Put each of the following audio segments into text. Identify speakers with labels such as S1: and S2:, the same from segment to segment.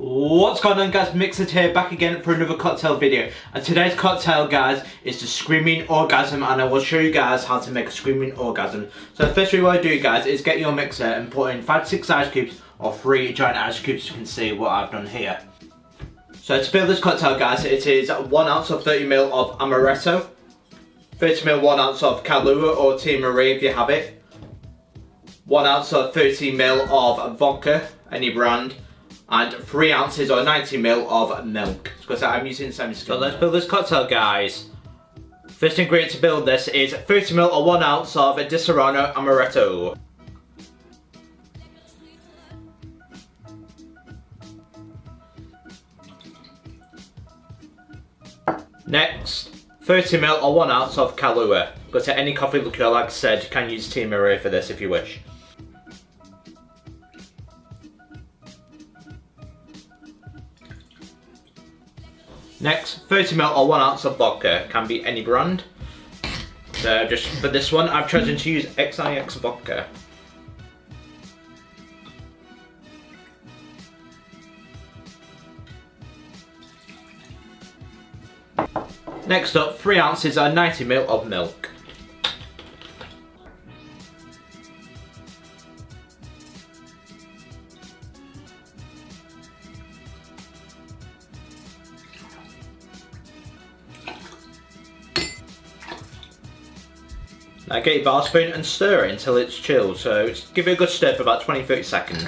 S1: What's going on, guys? MixedSid here, back again for another cocktail video. And today's cocktail, guys, is the Screaming Orgasm, and I will show you guys how to make a Screaming Orgasm. So the first thing you want to do, guys, is get your mixer and put in 5 to 6 ice cubes or 3 giant ice cubes. You can see what I've done here. So to build this cocktail, guys, it is 1 ounce of 30ml of Amaretto, 30ml 1 ounce of Kahlua or Tia Marie if you have it, 1 ounce of 30ml of vodka, any brand, and 3 ounces or 90ml of milk. Because I'm using semi-skimmed. So let's build this cocktail, guys. First ingredient to build this is 30ml or 1 ounce of Disaronno Amaretto. Next, 30ml or 1 ounce of Kahlua. Go to any coffee liqueur, like I said, you can use Tia Marie for this if you wish. Next, 30ml or 1 ounce of vodka, can be any brand. So just for this one, I've chosen to use XIX vodka. Next up, 3 ounces or 90ml of milk. Now get your bar spoon and stir it until it's chilled, so give it a good stir for about 20-30 seconds.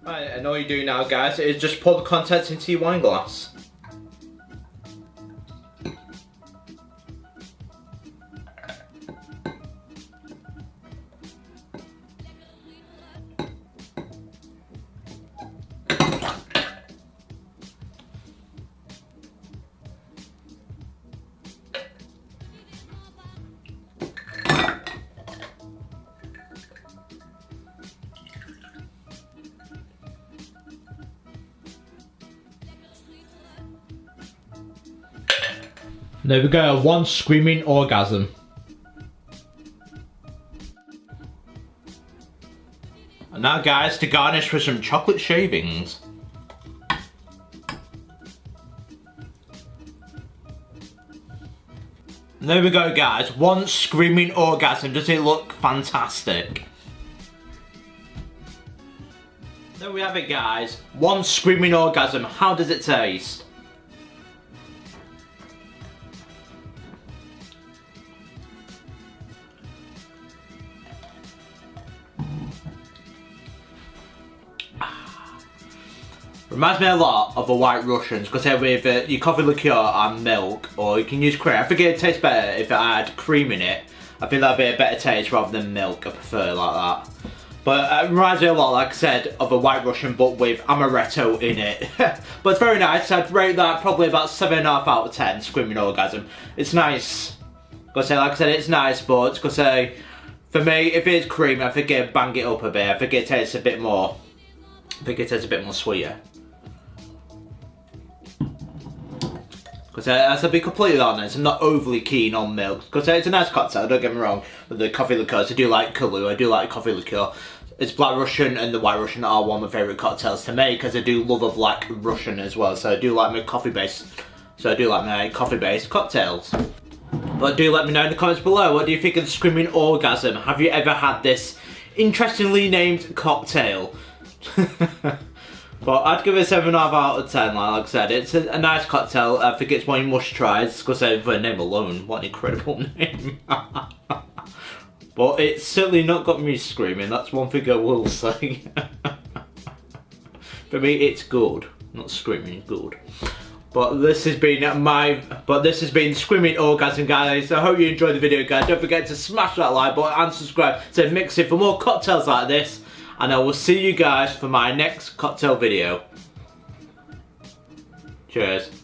S1: Right, and all you do now, guys, is just pour the contents into your wine glass. There we go, 1 Screaming Orgasm. And now, guys, to garnish with some chocolate shavings. And there we go, guys, 1 Screaming Orgasm. Does it look fantastic? There we have it, guys, 1 Screaming Orgasm. How does it taste? Reminds me a lot of a White Russians, because they're with your coffee liqueur and milk, or you can use cream. I think it tastes better if it had cream in it. I think that'd be a better taste rather than milk. I prefer it like that. But it reminds me a lot, like I said, of a White Russian, but with Amaretto in it. But it's very nice. I'd rate that probably about 7.5 out of 10. Screaming Orgasm. It's nice. Like I said, it's nice, but for me, if it's cream, I think it'd bang it up a bit. I think it tastes a bit more. Sweeter. Because as I'll be completely honest, I'm not overly keen on milk. Because it's a nice cocktail, don't get me wrong, with the coffee liqueurs. I do like Kahlua, I do like coffee liqueur. It's Black Russian and the White Russian are one of my favourite cocktails to make, because I do love a Black Russian as well. So I do like my coffee-based cocktails. But do let me know in the comments below, what do you think of the Screaming Orgasm? Have you ever had this interestingly named cocktail? But I'd give it 7.5 out of 10, like I said. It's a nice cocktail. I think it's one you must try. Because for the name alone, what an incredible name. But it's certainly not got me screaming, that's one thing I will say. For me, it's good. Not screaming, good. But this has been Screaming Orgasm, guys. I hope you enjoyed the video, guys. Don't forget to smash that like button and subscribe to MixedSid for more cocktails like this. and I will see you guys for my next cocktail video. Cheers.